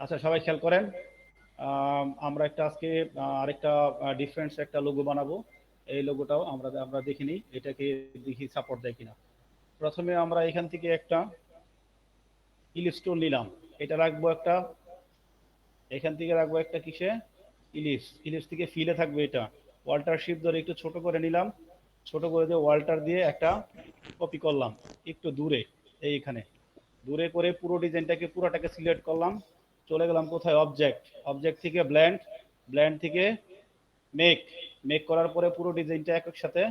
আচ্ছা, সবাই খেয়াল করেন। আমরা একটা আজকে আরেকটা ডিফারেন্স একটা লোগো বানাবো। এই লোগোটাও আমরা আমরা দেখে নিই, এটাকে দেখি সাপোর্ট দেয় কিনা। প্রথমে আমরা এখান থেকে একটা ইলিপস টুল নিলাম। এটা রাখবো একটা, এখান থেকে রাখবো একটা কিসে, ইলিপস। ইলিপস থেকে ফিলে থাকবে এটা। ওয়াল্টার শিপ ধরে একটু ছোট করে নিলাম, ছোট করে দিয়ে ওয়াল্টার দিয়ে একটা কপি করলাম একটু দূরে, এইখানে দূরে করে পুরো ডিজাইনটাকে পুরোটাকে সিলেক্ট করলাম। চলে গেলাম কোথায়, অবজেক্ট। অবজেক্ট থেকে ব্ল্যান্ড, ব্ল্যান্ড থেকে মেক, মেক করার পরে পুরো ডিজাইনটা এক সাথে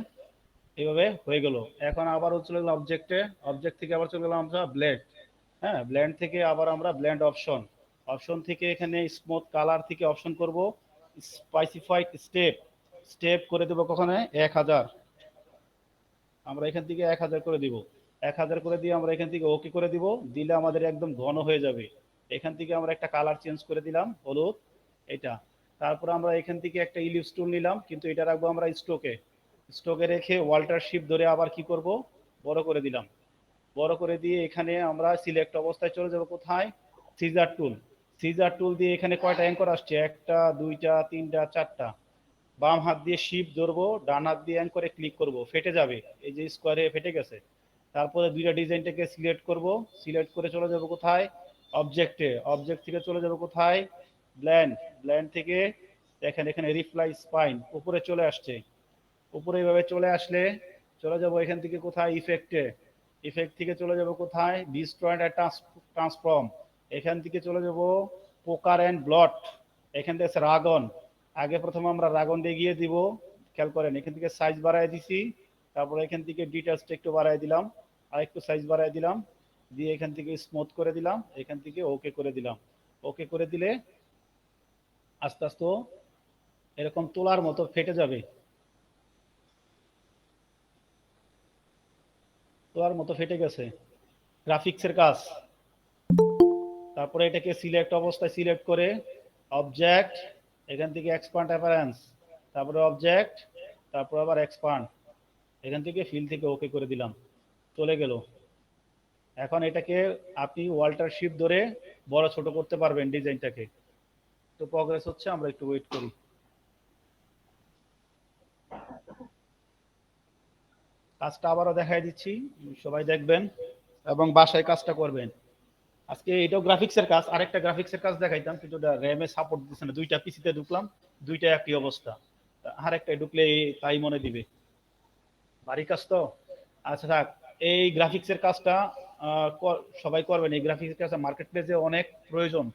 এইভাবে হয়ে গেল। এখন আবার চলে গেলাম অবজেক্টে, অবজেক্ট থেকে আবার চলে গেলাম আমরা ব্লেন্ড। হ্যাঁ, ব্ল্যান্ড থেকে আবার আমরা ব্ল্যান্ড অপশন, অপশন থেকে এখানে স্মুথ কালার থেকে অপশন করব স্পাইসিফাইড স্টেপ, স্টেপ করে দেবো কখনো 1000। আমরা এখান থেকে 1000 করে দিব। 1000 করে দিয়ে আমরা এখান থেকে ওকে করে দিব, দিলে আমাদের একদম ঘন হয়ে যাবে। এখান থেকে আমরা একটা কালার চেঞ্জ করে দিলাম হলুদ, এটা। তারপর আমরা এখান থেকে একটা ইলিপস টুল নিলাম, কিন্তু এটা রাখবো আমরা স্টোকে। স্টোকে রেখে ওয়াল্টার শিপ ধরে আবার কি করব, বড় করে দিলাম। বড় করে দিয়ে এখানে আমরা সিলেক্ট অবস্থায় চলে যাব কোথায়, সিজার টুল। সিজার টুল দিয়ে এখানে কয়টা অ্যাঙ্কর আসছে, একটা দুইটা তিনটা চারটা। বাম হাত দিয়ে শিপ ধরবো, ডান হাত দিয়ে অ্যাঙ্করে ক্লিক করব, ফেটে যাবে, এই যে স্কোয়ারে ফেটে গেছে। তারপরে দুইটা ডিজাইনটাকে সিলেক্ট করব, সিলেক্ট করে চলে যাব কোথায়, অবজেক্টে। অবজেক্ট থেকে চলে যাব কোথায়, ব্ল্যান্ড। ব্ল্যান্ড থেকে দেখেন এখানে রিপ্লাই স্পাইন উপরে চলে আসছে। উপরে এইভাবে চলে আসলে চলে যাব এখান থেকে কোথায়, ইফেক্টে। ইফেক্ট থেকে চলে যাব কোথায়, ডিস্ট্রয়েড অ্যান্ড ট্রান্সফর্ম। এখান থেকে চলে যাব পোকার অ্যান্ড ব্লট। এখান থেকে রাগন। আগে প্রথমে আমরা রাগন দিয়ে গিয়ে দিব, খেয়াল করেন এখান থেকে সাইজ বাড়ায় দিছি। তারপরে এখান থেকে ডিটেলসটা একটু বাড়ায় দিলাম, আর একটু সাইজ বাড়ায় দিলাম, দিয়ে এখান থেকে স্মুথ করে দিলাম, এখান থেকে ওকে করে দিলাম। ওকে করে দিলে আস্তে আস্তে এরকম তোলার মতো ফেটে যাবে, তোলার মতো ফেটে গেছে। গ্রাফিক্সের কাজ। তারপরে এটাকে সিলেক্ট অবস্থায় সিলেক্ট করে অবজেক্ট, এখান থেকে এক্সপান্ড অ্যাপারেন্স, তারপরে অবজেক্ট, তারপর আবার এক্সপান্ড, এখান থেকে ফিল থেকে ওকে করে দিলাম, চলে গেল। এখন এটাকে আপনি ওয়াল্টার শিপ ধরে বড় ছোট করতে পারবেন ডিজাইনটাকে। তো প্রগ্রেস হচ্ছে, আমরা একটু ওয়েট করি। কাজটা আবারও দেখাই দিচ্ছি, সবাই দেখবেন এবং বাসায় কাজটা করবেন। আজকে এটাও গ্রাফিক্সের কাজ, আরেকটা গ্রাফিক্সের কাজ দেখাইতাম, কিন্তু ওটা র্যামে সাপোর্ট দিচ্ছে না। দুইটা পিসিতে ঢুকলাম, দুইটা একই অবস্থা। আরেকটা ঢুকলে তাই মনে দিবে, ভারী কাজ তো। আচ্ছা থাক, এই গ্রাফিক্সের কাজটা সবাই করবেন। এই গ্রাফিক্সের কাজটা মার্কেট প্লেসে অনেক প্রয়োজন,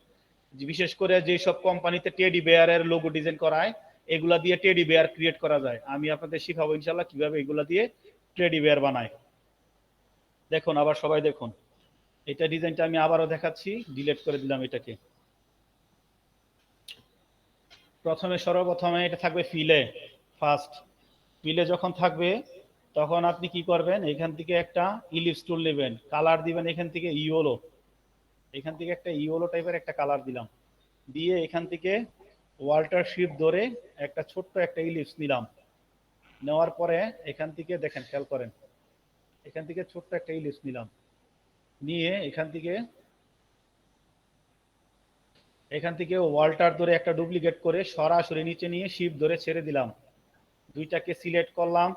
বিশেষ করে যেসব কোম্পানিতে টেডি বেয়ারের লোগো ডিজাইন করায়, এগুলা দিয়ে টেডি বেয়ার ক্রিয়েট করা যায়। আমি আপনাদের শিখাবো ইনশাল্লাহ কিভাবে এগুলা দিয়ে টেডি বেয়ার বানায়। দেখুন, আবার সবাই দেখুন, এটা ডিজাইনটা আমি আবারও দেখাচ্ছি, ডিলিট করে দিলাম এটাকে। প্রথমে সর্বপ্রথমে এটা থাকবে ফিলে, ফার্স্ট ফিলে যখন থাকবে তখন আপনি কি করবেন, এখান থেকে একটা ইলিপস টুল নেবেন, কালার দিবেন এখান থেকে ইয়েলো, এখান থেকে একটা ইয়েলো টাইপের একটা কালার দিলাম, দিয়ে এখান থেকে ওয়াল্টার শিপ ধরে একটা ছোট্ট একটা ইলিপস নিলাম। নেওয়ার পরে এখান থেকে দেখেন, খেয়াল করেন, এখান থেকে ছোট্ট একটা ইলিপস নিলাম, নিয়ে এখান থেকে ওয়াল্টার ধরে একটা ডুপ্লিকেট করে সরাসরি নিচে নিয়ে শিপ ধরে ছেড়ে দিলাম। দুইটাকে সিলেক্ট করলাম,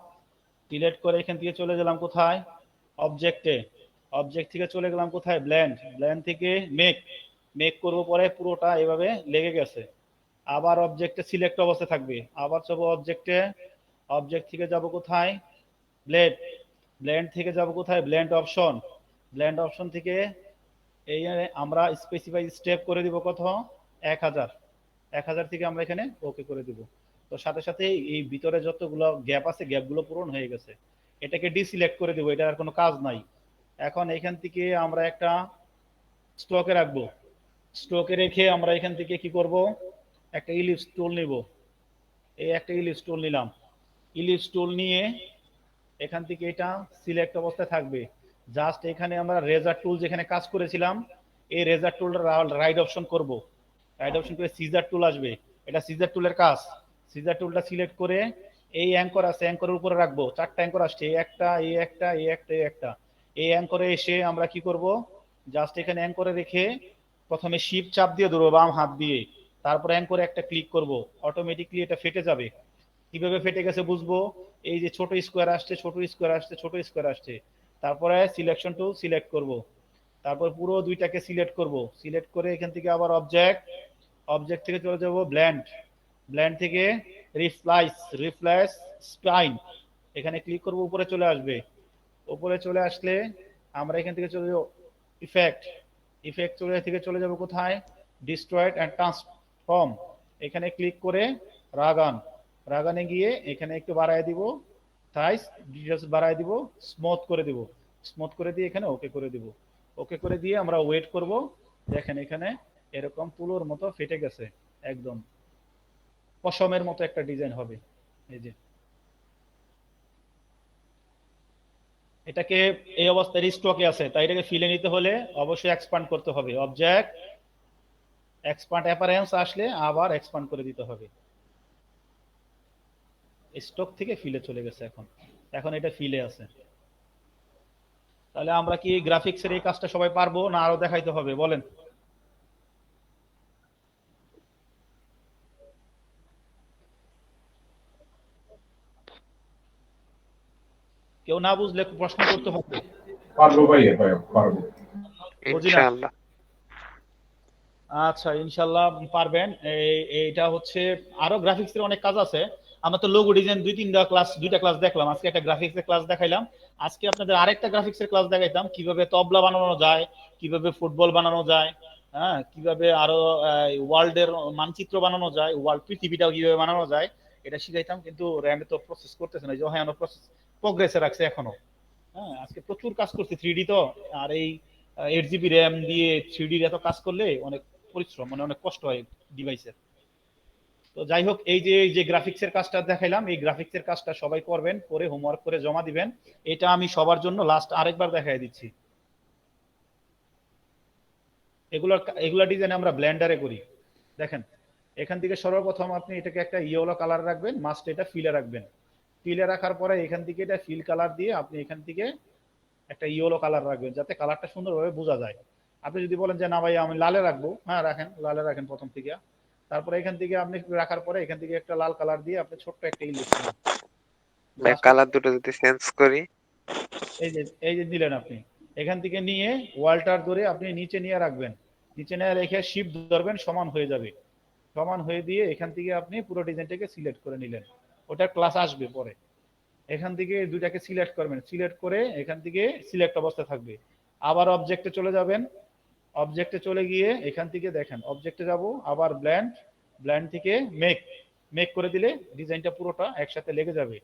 সিলেক্ট করে এখান থেকে চলে গেলাম কোথায়, অবজেক্টে। অবজেক্ট থেকে চলে গেলাম কোথায়, ব্ল্যান্ড। ব্ল্যান্ড থেকে মেক, মেক করব পরে পুরোটা এভাবে লেগে গেছে। আবার অবজেক্টে সিলেক্ট অবস্থা থাকবে, আবার যাব অবজেক্টে। অবজেক্ট থেকে যাব কোথায়, ব্লেড। ব্ল্যান্ড থেকে যাব কোথায়, ব্ল্যান্ড অপশন। ব্ল্যান্ড অপশন থেকে এই আমরা স্পেসিফাই স্টেপ করে দিব কত, 1000। 1000 থেকে আমরা এখানে ওকে করে দিব। তো সাথে সাথে এই ভিতরে যতগুলো গ্যাপ আছে গ্যাপগুলো পূরণ হয়ে গেছে। এটাকে ডিসিলেক্ট করে দেবো, এটার আর কোনো কাজ নাই। এখন এখান থেকে আমরা একটা স্টকে রাখবো। স্টকে রেখে আমরা এখান থেকে কি করব, একটা ইলিপস টুল নিব। এই একটা ইলিপস টুল নিলাম। ইলিপস টুল নিয়ে এখান থেকে এটা সিলেক্ট অবস্থায় থাকবে। জাস্ট এখানে আমরা রেজার টুল যেখানে কাজ করেছিলাম, এই রেজার টুলটা রাইট অপশন করব। রাইট অপশন করে সিজার টুল আসবে, এটা সিজার টুলের কাজ। সিজার টুলটা সিলেক্ট করে এই অ্যাঙ্কর আছে, অ্যাঙ্করের উপরে রাখবো। চারটা অ্যাঙ্কর আসছে, এই একটা, এই একটা, এই একটা, এই একটা। এই অ্যাঙ্করে এসে আমরা কি করব, জাস্ট এখানে অ্যাঙ্করে রেখে প্রথমে শিফট চাপ দিয়ে ধরবো বাম হাত দিয়ে, তারপর অ্যাঙ্করে একটা ক্লিক করব, অটোমেটিকলি এটা ফেটে যাবে। কিভাবে ফেটে গেছে বুঝবো, এই যে ছোট স্কোয়ার আসছে, ছোট স্কোয়ার আসছে, ছোট স্কোয়ার আসছে, তারপরে সিলেকশন টুল সিলেক্ট করব, তারপর পুরো দুইটাকে সিলেক্ট করব, সিলেক্ট করে এখান থেকে আবার অবজেক্ট, অবজেক্ট থেকে চলে যাব ব্ল্যান্ড, ব্ল্যান্ড থেকে রিফ্লাইস, রিফ্লাইস স্পাইন, এখানে ক্লিক করব, উপরে চলে আসবে। উপরে চলে আসলে আমরা এখান থেকে চলে যাব ইফেক্ট, ইফেক্ট থেকে চলে যাব কোথায়, ডিস্ট্রয়েড অ্যান্ড ট্রান্সফর্ম, এখানে ক্লিক করে রাগান, রাগানে গিয়ে এখানে একটু বাড়ায় দিব, সাইজ ডিটেলস বাড়ায় দিব, স্মুথ করে দিব, স্মুথ করে দিয়ে এখানে ওকে করে দিব, ওকে করে দিয়ে আমরা ওয়েট করব। দেখেন এখানে এরকম তুলোর মতো ফেটে গেছে, একদম পশমের মতো একটা ডিজাইন হবে। এই যে এটাকে এই অবস্থায় স্টকে আছে, তাই এটাকে ফিলে নিতে হলে অবশ্যই এক্সপান্ড করতে হবে, অবজেক্ট এক্সপান্ড অ্যাপারেন্স আসলে আবার এক্সপান্ড করে দিতে হবে। স্টক থেকে ফিলে চলে গেছে, এখন এখন এটা ফিলে আছে। তাহলে আমরা কি গ্রাফিক্সের এই কাজটা সবাই পারবো না আরো দেখাইতে হবে বলেন? কেউ না বুঝলে প্রশ্ন করতে হবে। পারবো ভাইয়া, পারবো বুঝি না। ইনশাআল্লাহ। আচ্ছা ইনশাল্লাহ পারবেন। এইটা হচ্ছে আরো গ্রাফিক্স এর অনেক কাজ আছে। আমরা তো লোগো ডিজাইন দুইটা ক্লাস দেখলাম, আজকে একটা গ্রাফিক্স এর ক্লাস দেখাইলাম। আজকে আপনাদের আরেকটা গ্রাফিক্স এর ক্লাস দেখাইতাম, কিভাবে তবলা বানানো যায়, কিভাবে ফুটবল বানানো যায়, হ্যাঁ কিভাবে আরো ওয়ার্ল্ড এর মানচিত্র বানানো যায়, ওয়ার্ল্ড পৃথিবীটাও কিভাবে বানানো যায় এটা শিখাইতাম, কিন্তু র্যামে তো প্রসেস করতেছে না, যে হ্যাঁ প্রসেস প্রোগ্রেসে রাখছে এখনো। হ্যাঁ আজকে প্রচুর কাজ করছি থ্রিডি তো, আর এই 8 জিবি র্যাম দিয়ে থ্রিডি এত কাজ করলে অনেক পরিশ্রম, মানে অনেক কষ্ট হয় ডিভাইসের। তো যাই হোক, এই যে গ্রাফিক্সের কাজটা দেখাইলাম, এই গ্রাফিক্সের কাজটা সবাই করবেন, করে হোমওয়ার্ক করে জমা দিবেন। এটা আমি সবার জন্য লাস্ট আরেকবার দেখাই দিচ্ছি। এগুলো এগুলা ডিজাইন আমরা ব্লেন্ডারে করি। দেখেন এখান থেকে সর্বপ্রথম আপনি এটাকে একটা ইয়েলো কালার রাখবেন, মাস্ট এটা ফিলে রাখবেন। ফিলে রাখার পরে এখান থেকে এটা ফিল কালার দিয়ে আপনি এখান থেকে একটা ইয়েলো কালার রাখবেন, যাতে কালারটা সুন্দরভাবে বোঝা যায়। আপনি যদি বলেন যে না ভাই আমি লালে রাখবো, হ্যাঁ রাখেন, লালে রাখেন প্রথম থেকে। তারপরে এখান থেকে আপনি রাখার পরে এখান থেকে একটা লাল কালার দিয়ে আপনি ছোট্ট একটা ইলিশ দিলেন। ভাই জাস্ট কালার দুটো যদি চেঞ্জ করি। এই যে দিলেন আপনি, এখান থেকে নিয়ে ওয়ালটার ধরে আপনি নিচে নিয়ে রাখবেন, নিচে নিয়ে রেখে শিফট ধরবেন, সমান হয়ে যাবে। সমান হয়ে দিয়ে এখান থেকে আপনি পুরো ডিজাইনটাকে সিলেক্ট করে নিলেন। ওটা ক্লাস আসবে পরে। এখান থেকে দুইটাকে সিলেক্ট করবেন, সিলেক্ট করে এখান থেকে সিলেক্ট অবস্থা থাকবে। আবার অবজেক্টে চলে যাবেন, অবজেক্টে চলে গিয়ে এখান থেকে দেখেন অবজেক্টে যাব, আবার ব্ল্যান্ড, ব্ল্যান্ড থেকে মেক, মেক করে দিলে ডিজাইনটা পুরোটা একসাথে লেগে যাবে।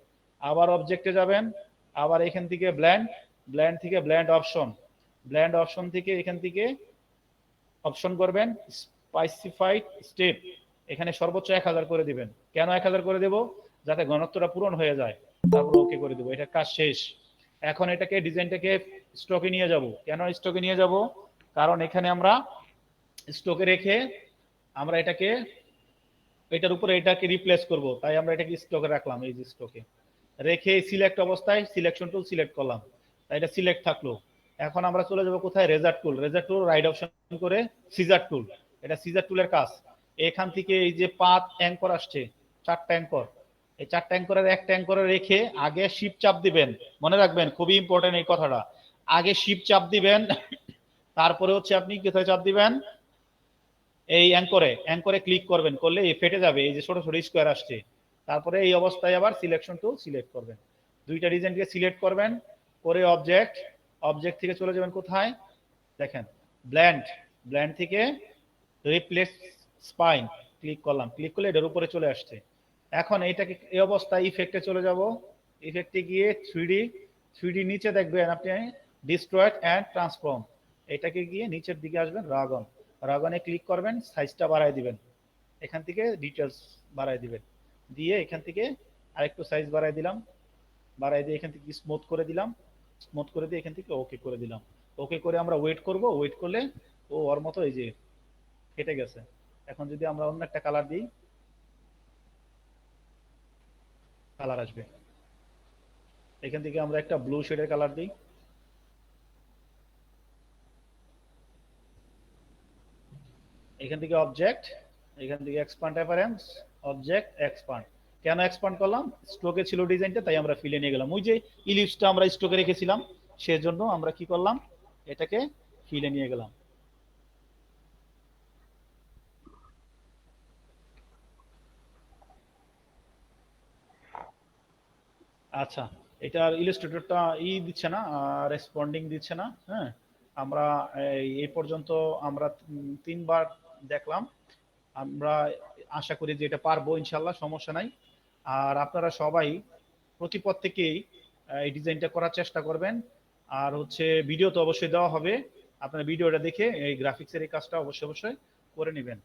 আবার অবজেক্টে যাবেন, আবার এখান থেকে ব্ল্যান্ড, ব্ল্যান্ড থেকে ব্ল্যান্ড অপশন, ব্ল্যান্ড অপশন থেকে এখান থেকে অপশন করবেন স্পাইসিফাইড স্টেপ, এখানে সর্বোচ্চ 1000 করে দিবেন। কেন 1000 করে দেব, যাতে ঘনত্বটা পূরণ হয়ে যায়। তারপর ওকে করে দেবো, এটা কাজ শেষ। এখন এটাকে ডিজাইনটাকে স্টকে নিয়ে যাব। কেন স্টকে নিয়ে যাব, কারণ এখানে আমরা স্টকে রেখে আমরা এটাকে এটার উপরে এটাকে রিপ্লেস করব, তাই আমরা এটাকে স্টকে রাখলাম। এই যে স্টকে রেখে সিলেক্ট অবস্থায় সিলেকশন টুল সিলেক্ট করলাম, তাই এটা সিলেক্ট থাকলো। এখন আমরা চলে যাব কোথায়, রেজার টুল, রেজার টুল রাইট অপশন করে সিজার টুল, এটা সিজার টুলের কাজ। এখান থেকে এই যে পাত অ্যাঙ্কর আসছে, 4টা অ্যাঙ্কর, এই 4টা অ্যাঙ্করের একটা অ্যাঙ্করে রেখে আগে শিফট চাপ দিবেন। মনে রাখবেন খুবই ইম্পর্টেন্ট এই কথাটা, আগে শিফট চাপ দিবেন, তারপরে হচ্ছে আপনি কোথায় চাপ দিবেন, এই অ্যাঙ্করে, অ্যাঙ্করে ক্লিক করবেন, করলে ফেটে যাবে, এই যে ছোট ছোট স্কোয়ার আসছে। তারপরে এই অবস্থায় আবার সিলেকশন টুল সিলেক্ট করবেন, দুইটা ডিজাইনকে সিলেক্ট করবেন, করে অবজেক্ট, অবজেক্ট থেকে চলে যাবেন কোথায়, দেখেন ব্ল্যান্ড, ব্ল্যান্ড থেকে রিপ্লেস স্পাইন, ক্লিক করলাম, ক্লিক করলে এটার উপরে চলে আসছে। এখন এইটাকে এই অবস্থায় ইফেক্টে চলে যাব, ইফেক্টে গিয়ে থ্রিডি, থ্রিডি নিচে দেখবেন আপনি ডিস্ট্রয়েড অ্যান্ড ট্রান্সফর্ম, এটাকে গিয়ে নিচের দিকে আসবেন, রাগন, রাগনে ক্লিক করবেন, সাইজটা বাড়ায় দিবেন, এখান থেকে ডিটেলস বাড়ায় দিবেন, দিয়ে এখান থেকে আরেকটু সাইজ বাড়ায় দিলাম, বাড়ায় দিয়ে এখান থেকে স্মুথ করে দিলাম, স্মুথ করে দিয়ে এখান থেকে ওকে করে দিলাম। ওকে করে আমরা ওয়েট করব, ওয়েট করলে ও ওর মতো এই যে কেটে গেছে। এখন যদি আমরা অন্য একটা কালার দিই, কালার আসবে, এখান থেকে আমরা একটা ব্লু শেডের কালার দিই, এখান থেকে অবজেক্ট, এখান থেকে এক্সপান্ড অ্যাপারেন্স, অবজেক্ট এক্সপান্ড। কেন এক্সপান্ড করলাম? স্ট্রোকে ছিল ডিজাইনটা, তাই আমরা ফিলে নিয়ে গেলাম। ওই যে ইলিপসটা আমরা স্ট্রোকে রেখেছিলাম, সেজন্য আমরা কি করলাম, এটাকে ফিলে নিয়ে গেলাম। আচ্ছা, এটার ইলাস্ট্রেটরটা দিচ্ছে না, রেসপন্ডিং দিচ্ছে না। হ্যাঁ, আমরা এই পর্যন্ত আমরা 3 বার দেখলাম। আমরা আশা করি যে এটা পারবো ইনশাল্লাহ, সমস্যা নাই। আর আপনারা সবাই প্রতিপদ থেকেই এই ডিজাইনটা করার চেষ্টা করবেন। আর হচ্ছে ভিডিও তো অবশ্যই দেওয়া হবে, আপনারা ভিডিওটা দেখে এই গ্রাফিক্সের এই কাজটা অবশ্যই অবশ্যই করে নেবেন।